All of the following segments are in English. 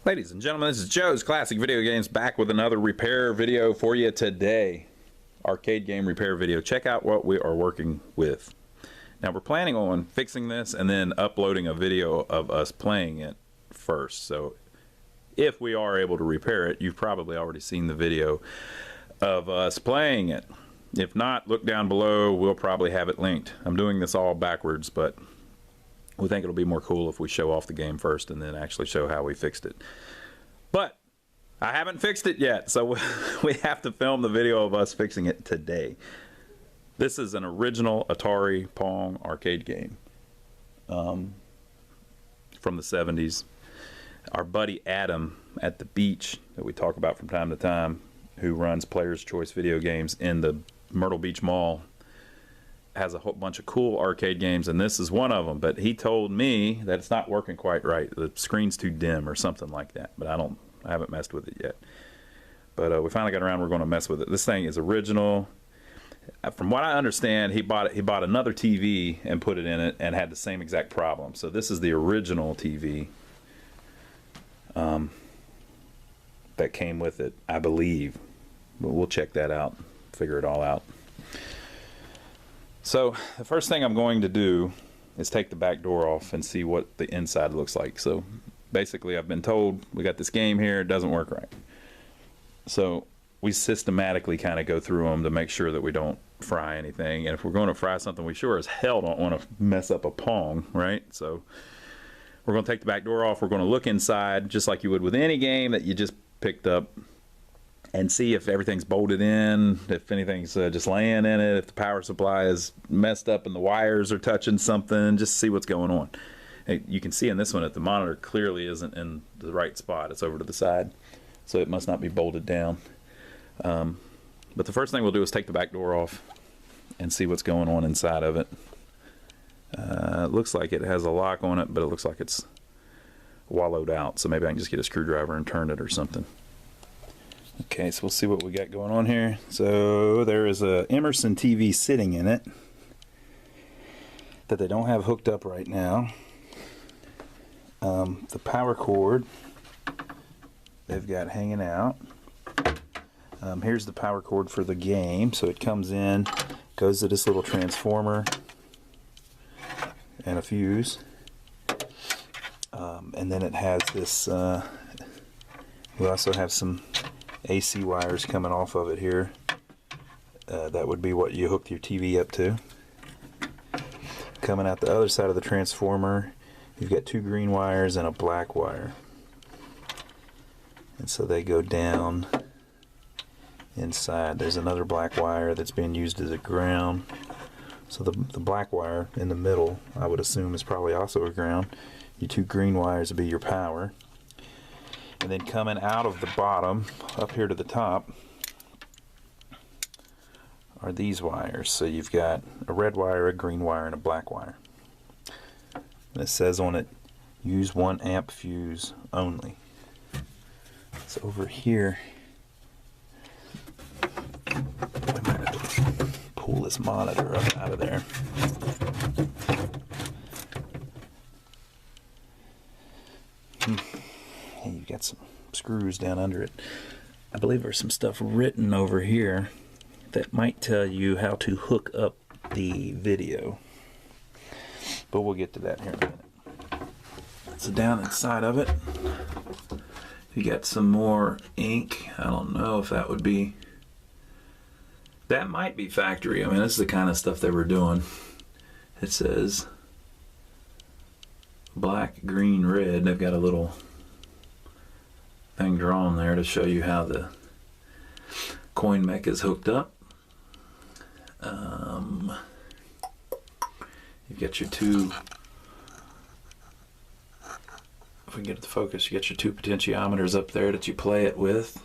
Ladies and gentlemen, this is Joe's Classic Video Games back with another repair video for you today. Arcade game repair video. Check out what we are working with. Now we're planning on fixing this and then uploading a video of us playing it first. So if we are able to repair it, you've probably already seen the video of us playing it. If not, look down below. We'll probably have it linked. I'm doing this all backwards, but we think it'll be more cool if we show off the game first and then actually show how we fixed it. But I haven't fixed it yet, so we have to film the video of us fixing it today. This is an original Atari Pong arcade game from the 70s. Our buddy Adam at the beach that we talk about from time to time, who runs Player's Choice Video Games in the Myrtle Beach Mall, has a whole bunch of cool arcade games, and this is one of them. But he told me that it's not working quite right. The screen's too dim or something like that. But I haven't messed with it yet. But we finally got around. We're going to mess with it. This thing is original. From what I understand, he bought another TV and put it in it and had the same exact problem. So this is the original TV that came with it, I believe. But we'll check that out, figure it all out. So the first thing I'm going to do is take the back door off and see what the inside looks like. So basically I've been told we got this game here, it doesn't work right. So we systematically kind of go through them to make sure that we don't fry anything. And if we're going to fry something, we sure as hell don't want to mess up a Pong, right? So we're going to take the back door off. We're going to look inside just like you would with any game that you just picked up, and see if everything's bolted in, if anything's just laying in it, if the power supply is messed up and the wires are touching something, just see what's going on. You can see in this one that the monitor clearly isn't in the right spot. It's over to the side, so it must not be bolted down. But the first thing we'll do is take the back door off and see what's going on inside of it. It looks like it has a lock on it, but it looks like it's wallowed out, so maybe I can just get a screwdriver and turn it or something. Okay, so we'll see what we got going on here. So there is a Emerson TV sitting in it that they don't have hooked up right now. The power cord they've got hanging out. Here's the power cord for the game. So it comes in, goes to this little transformer and a fuse. And then it has this, we also have some AC wires coming off of it here. That would be what you hook your TV up to. Coming out the other side of the transformer, you've got two green wires and a black wire. And so they go down inside. There's another black wire that's being used as a ground. So the black wire in the middle, I would assume, is probably also a ground. Your two green wires would be your power. And then coming out of the bottom, up here to the top, are these wires. So you've got a red wire, a green wire, and a black wire. And it says on it, use 1 amp fuse only. So over here, I might have to pull this monitor up out of there. And you've got some screws down under it. I believe there's some stuff written over here that might tell you how to hook up the video, but we'll get to that here in a minute. So down inside of it, you got some more ink. I don't know if that would be, that might be factory. I mean, this is the kind of stuff they were doing. It says black, green, red. They've got a little thing drawn there to show you how the coin mech is hooked up. You've got your two, if we can get it to focus, you got your two potentiometers up there that you play it with.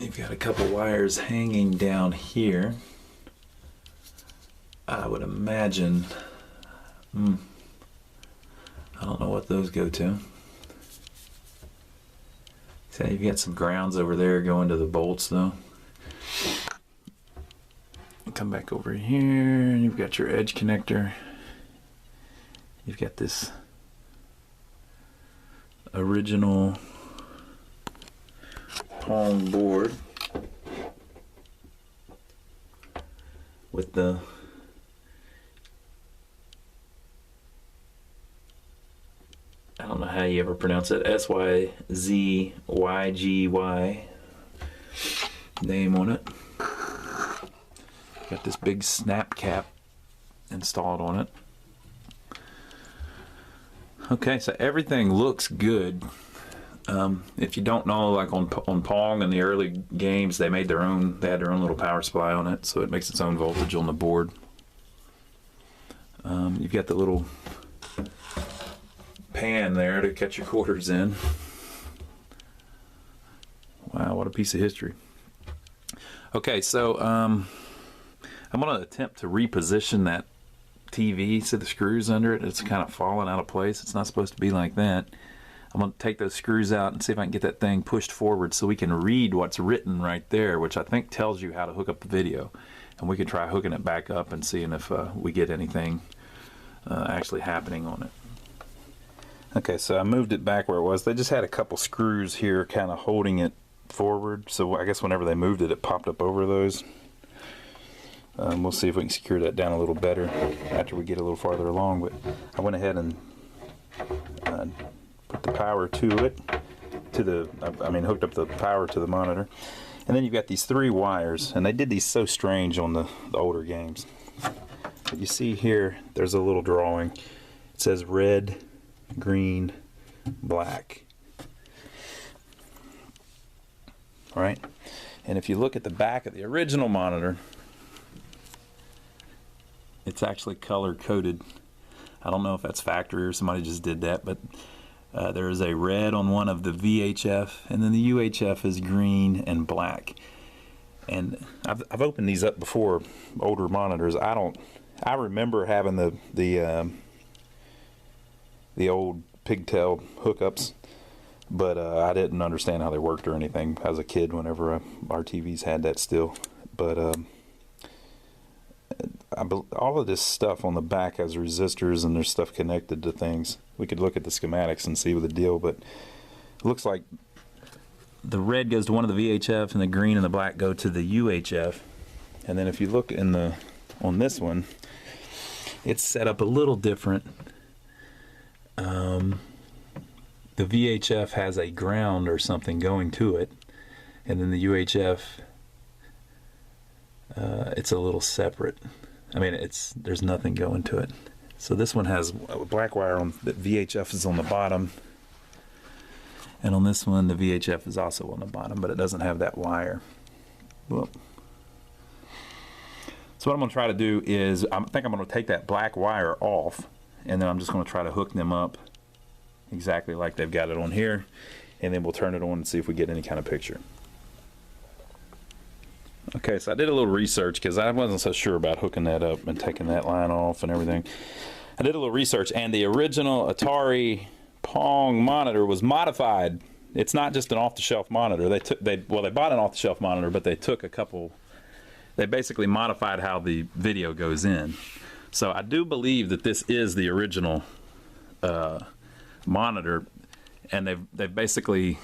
You've got a couple wires hanging down here. I would imagine, I don't know what those go to. So you've got some grounds over there going to the bolts though. Come back over here and you've got your edge connector. You've got this original Pong board with the I don't know how you ever pronounce it, SYZYGY name on it. Got this big snap cap installed on it. Okay, so everything looks good. If you don't know, like on Pong in the early games, they had their own little power supply on it, so it makes its own voltage on the board. You've got the little pan there to catch your quarters in. Wow, what a piece of history. Okay, so I'm going to attempt to reposition that TV. See the screws under it? It's kind of falling out of place. It's not supposed to be like that. I'm going to take those screws out and see if I can get that thing pushed forward so we can read what's written right there, which I think tells you how to hook up the video. And we can try hooking it back up and seeing if we get anything actually happening on it. Okay, so I moved it back where it was. They just had a couple screws here kind of holding it forward. So I guess whenever they moved it, it popped up over those. We'll see if we can secure that down a little better after we get a little farther along. But I went ahead and put the power to it, hooked up the power to the monitor. And then you've got these 3 wires, and they did these so strange on the older games. But you see here, there's a little drawing. It says red, green, black. All right? And if you look at the back of the original monitor, it's actually color coded. I don't know if that's factory or somebody just did that, but there is a red on one of the VHF, and then the UHF is green and black. And I've opened these up before, older monitors. I remember having the old pigtail hookups, but I didn't understand how they worked or anything as a kid whenever our TVs had that still. But all of this stuff on the back has resistors, and there's stuff connected to things. We could look at the schematics and see what the deal, but it looks like the red goes to one of the VHF, and the green and the black go to the UHF. And then if you look on this one, it's set up a little different. The VHF has a ground or something going to it, and then the UHF, it's a little separate. I mean, there's nothing going to it. So this one has a black wire on the VHF is on the bottom, and on this one the VHF is also on the bottom, but it doesn't have that wire. Well, so what I'm going to try to do is I think I'm going to take that black wire off, and then I'm just going to try to hook them up exactly like they've got it on here, and then we'll turn it on and see if we get any kind of picture. Okay, so I did a little research because I wasn't so sure about hooking that up and taking that line off and everything. I did a little research, and the original Atari Pong monitor was modified. It's not just an off-the-shelf monitor. They bought an off-the-shelf monitor, but they took they basically modified how the video goes in. So I do believe that this is the original monitor, and they've basically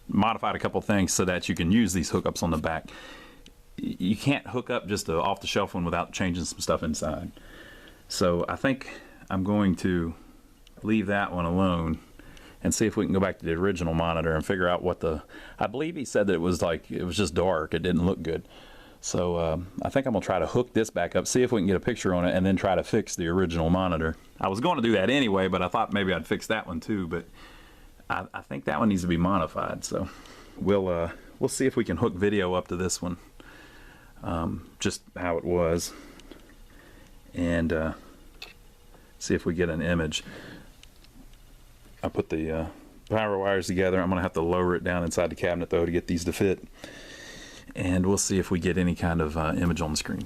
modified a couple things so that you can use these hookups on the back. You can't hook up just an off-the-shelf one without changing some stuff inside. So I think I'm going to leave that one alone and see if we can go back to the original monitor and figure out what I believe he said that it was just dark. It didn't look good. So I think I'm going to try to hook this back up, see if we can get a picture on it, and then try to fix the original monitor. I was going to do that anyway, but I thought maybe I'd fix that one too, but I think that one needs to be modified. So we'll see if we can hook video up to this one. Just how it was, and see if we get an image. I put the power wires together. I'm gonna have to lower it down inside the cabinet though to get these to fit, and we'll see if we get any kind of image on the screen.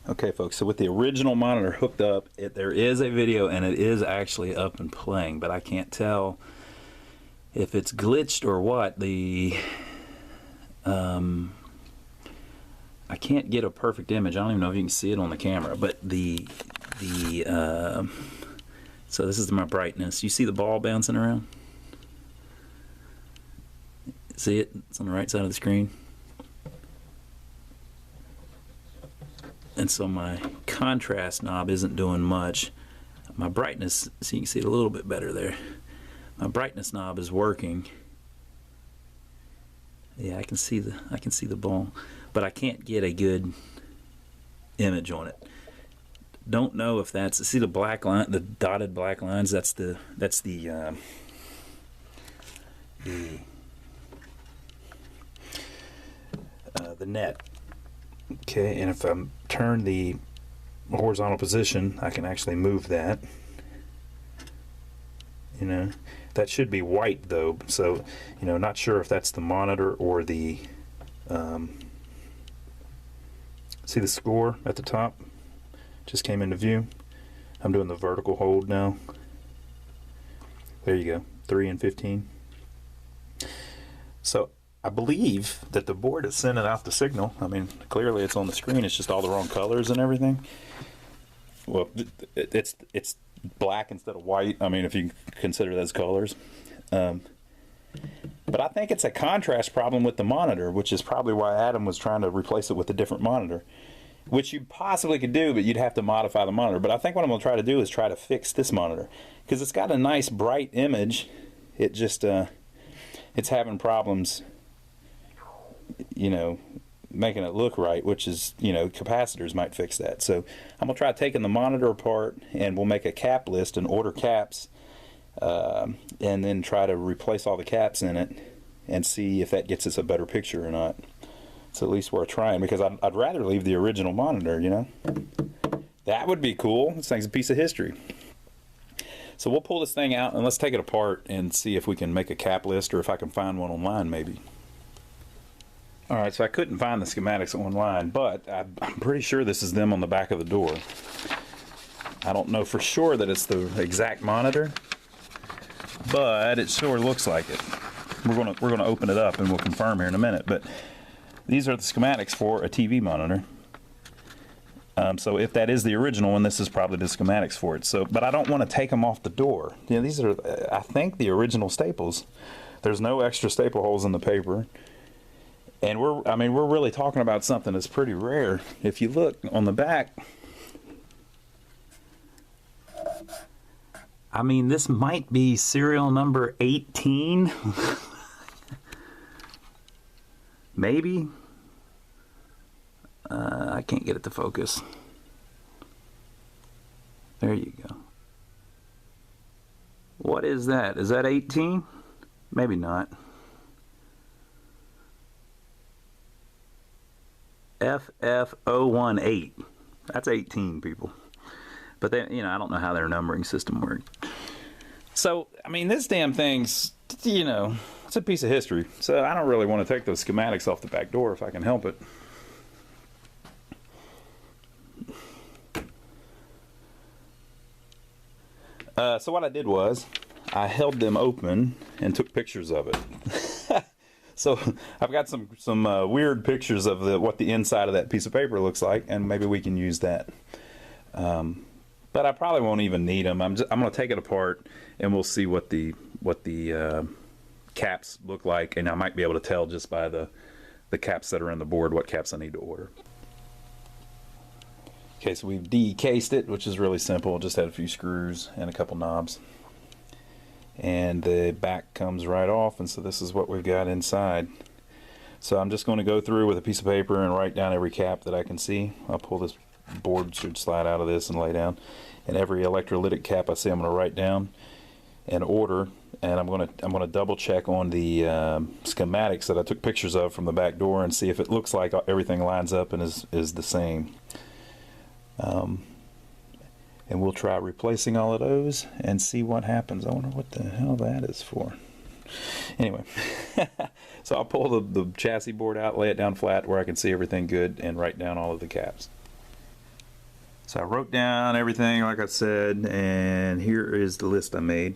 Okay folks, so with the original monitor hooked up, there is a video and it is actually up and playing, but I can't tell if it's glitched or what. I can't get a perfect image. I don't even know if you can see it on the camera, but it's So this is my brightness. You see the ball bouncing around? See it? It's on the right side of the screen. And so my contrast knob isn't doing much. My brightness, so you can see it a little bit better there. My brightness knob is working. Yeah, I can see the ball, but I can't get a good image on it. Don't know if that's, see the black line, the dotted black lines. That's the net. Okay, and if I turn the horizontal position, I can actually move that. You know, that should be white though, so you know, not sure if that's the monitor or the see the score at the top just came into view. I'm doing the vertical hold now. There you go, 3 and 15. So I believe that the board is sending out the signal. I mean, clearly it's on the screen, it's just all the wrong colors and everything. Well, it's black instead of white. I mean, if you consider those colors. But I think it's a contrast problem with the monitor, which is probably why Adam was trying to replace it with a different monitor, which you possibly could do, but you'd have to modify the monitor. But I think what I'm going to try to do is try to fix this monitor, because it's got a nice bright image. It just it's having problems, you know, making it look right, which is, you know, capacitors might fix that. So I'm gonna try taking the monitor apart, and we'll make a cap list and order caps, and then try to replace all the caps in it and see if that gets us a better picture or not. It's at least worth trying, because I'd rather leave the original monitor, you know. That would be cool. This thing's a piece of history. So we'll pull this thing out and let's take it apart and see if we can make a cap list, or if I can find one online maybe. Alright, so I couldn't find the schematics online, but I'm pretty sure this is them on the back of the door. I don't know for sure that it's the exact monitor, but it sure looks like it. We're gonna open it up and we'll confirm here in a minute, but these are the schematics for a TV monitor. So if that is the original one, this is probably the schematics for it. So, but I don't want to take them off the door. You know, these are, I think, the original staples. There's no extra staple holes in the paper. And we're really talking about something that's pretty rare. If you look on the back, I mean, this might be serial number 18. Maybe. I can't get it to focus. There you go. What is that? Is that 18? Maybe not. FF018. That's 18, people. But they, you know, I don't know how their numbering system works. So, I mean, this damn thing's, you know, it's a piece of history. So I don't really want to take those schematics off the back door if I can help it. So what I did was I held them open and took pictures of it. So I've got some weird pictures of what the inside of that piece of paper looks like, and maybe we can use that. But I probably won't even need them. I'm going to take it apart and we'll see what the caps look like, and I might be able to tell just by the caps that are in the board what caps I need to order. Okay, so we've decased it, which is really simple. Just had a few screws and a couple knobs. And the back comes right off, and so this is what we've got inside. So I'm just going to go through with a piece of paper and write down every cap that I can see. I'll pull this board, should slide out of this and lay down. And every electrolytic cap I see, I'm going to write down and order. And I'm going to double check on the schematics that I took pictures of from the back door and see if it looks like everything lines up and is the same. And we'll try replacing all of those and see what happens. I wonder what the hell that is for. Anyway, so I'll pull the chassis board out, lay it down flat where I can see everything good, and write down all of the caps. So I wrote down everything like I said, and here is the list I made.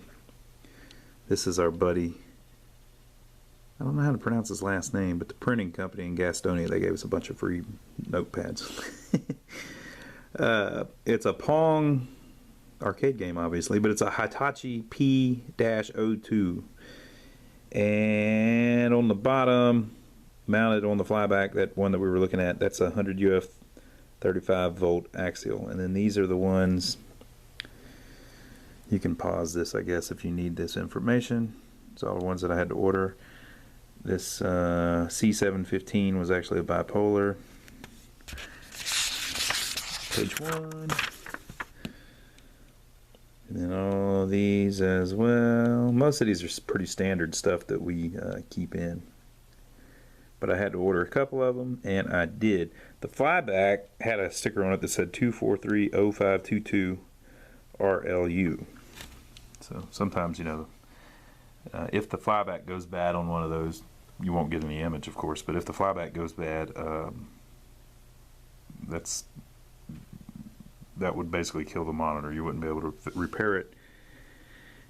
This is our buddy, I don't know how to pronounce his last name, but the printing company in Gastonia, they gave us a bunch of free notepads. It's a Pong arcade game, obviously, but it's a Hitachi P-02. And on the bottom, mounted on the flyback, that one that we were looking at, that's a 100 UF 35 volt axial. And then these are the ones, you can pause this, I guess, if you need this information. It's all the ones that I had to order. This C715 was actually a bipolar. Page 1. And then all these as well. Most of these are pretty standard stuff that we keep in. But I had to order a couple of them, and I did. The flyback had a sticker on it that said 2430522 RLU. So sometimes, you know, if the flyback goes bad on one of those, you won't get any image, of course. But if the flyback goes bad, that would basically kill the monitor. You wouldn't be able to repair it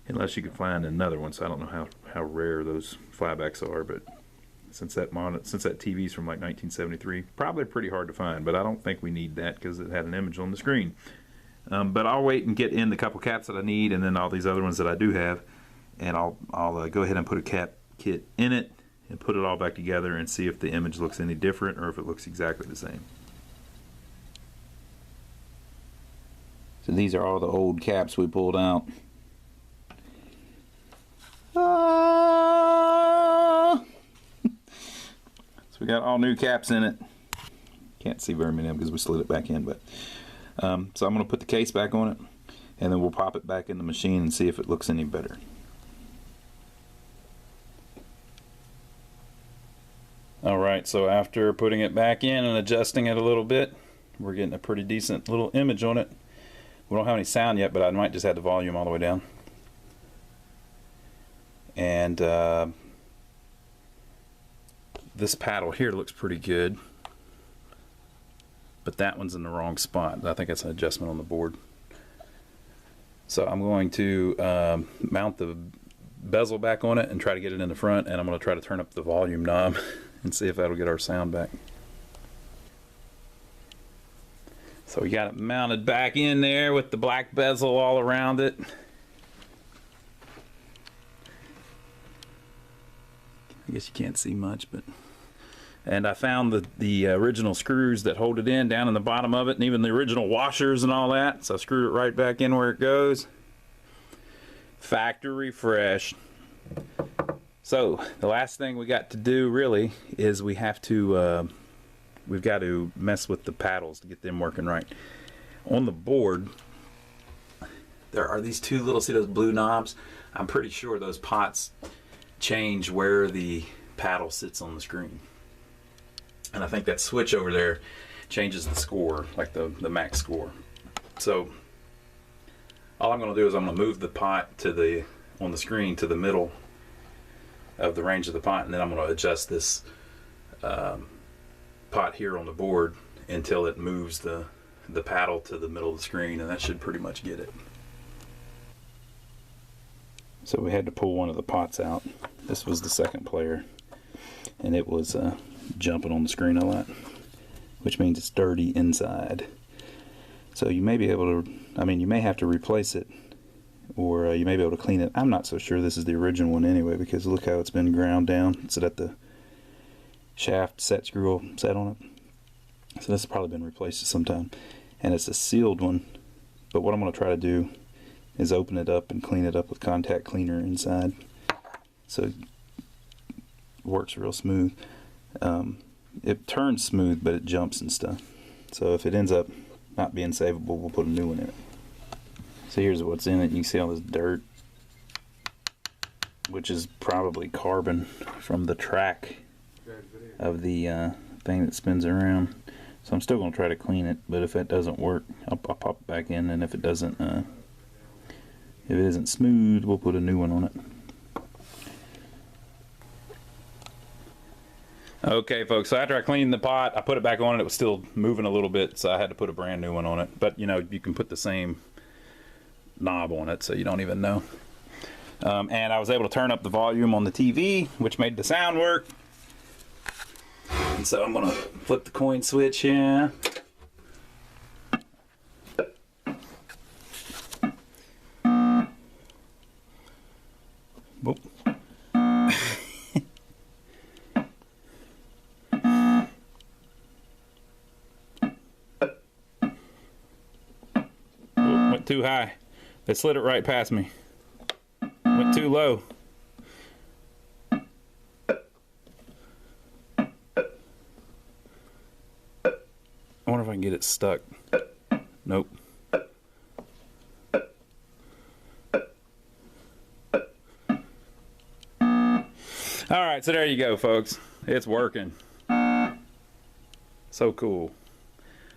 unless you could find another one. So I don't know how rare those flybacks are, but since that TV's from like 1973, probably pretty hard to find. But I don't think we need that because it had an image on the screen. But I'll wait and get in the couple caps that I need, and then all these other ones that I do have, and I'll go ahead and put a cap kit in it and put it all back together and see if the image looks any different or if it looks exactly the same. So these are all the old caps we pulled out. So we got all new caps in it. Can't see very many of them because we slid it back in, but so I'm going to put the case back on it, and then we'll pop it back in the machine and see if it looks any better. Alright, so after putting it back in and adjusting it a little bit, we're getting a pretty decent little image on it. We don't have any sound yet, but I might just have the volume all the way down. And this paddle here looks pretty good, but that one's in the wrong spot. I think that's an adjustment on the board. So I'm going to mount the bezel back on it and try to get it in the front, and I'm going to try to turn up the volume knob and see if that'll get our sound back. So we got it mounted back in there with the black bezel all around it. I guess you can't see much, but... And I found the original screws that hold it in down in the bottom of it, and even the original washers and all that. So I screwed it right back in where it goes. Factory fresh. So the last thing we got to do really is we've got to mess with the paddles to get them working right. On the board, there are these two little, see those blue knobs? I'm pretty sure those pots change where the paddle sits on the screen. And I think that switch over there changes the score, like the max score. So all I'm going to do is I'm going to move the pot on the screen to the middle of the range of the pot, and then I'm going to adjust this pot here on the board until it moves the paddle to the middle of the screen, and that should pretty much get it. So we had to pull one of the pots out. This was the second player, and it was jumping on the screen a lot, which means it's dirty inside. So you may be able to, you may have to replace it, or you may be able to clean it. I'm not so sure this is the original one anyway, because look how it's been ground down. It's at the shaft set screw set on it. So this has probably been replaced at some time, and it's a sealed one. But what I'm going to try to do is open it up and clean it up with contact cleaner inside, so it works real smooth. It turns smooth, but it jumps and stuff. So if it ends up not being savable, we'll put a new one in it. So here's what's in it. You can see all this dirt, which is probably carbon from the track of the thing that spins around. So I'm still going to try to clean it, but if that doesn't work, I'll pop it back in, and if it doesn't, if it isn't smooth, we'll put a new one on it. Okay, folks, so after I cleaned the pot, I put it back on it. It was still moving a little bit, so I had to put a brand new one on it. But, you know, you can put the same knob on it, so you don't even know. And I was able to turn up the volume on the TV, which made the sound work. And so I'm going to flip the coin switch here. Oop. Oop, went too high. They slid it right past me. Went too low. I wonder if I can get it stuck. Nope. All right, so there you go, folks. It's working. So cool.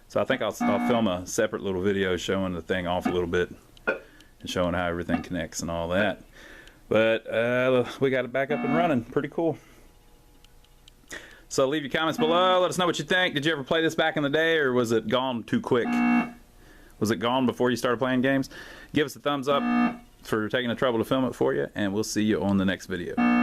So I think I'll film a separate little video showing the thing off a little bit and showing how everything connects and all that. But we got it back up and running. Pretty cool. So leave your comments below. Let us know what you think. Did you ever play this back in the day, or was it gone too quick? Was it gone before you started playing games? Give us a thumbs up for taking the trouble to film it for you, and we'll see you on the next video.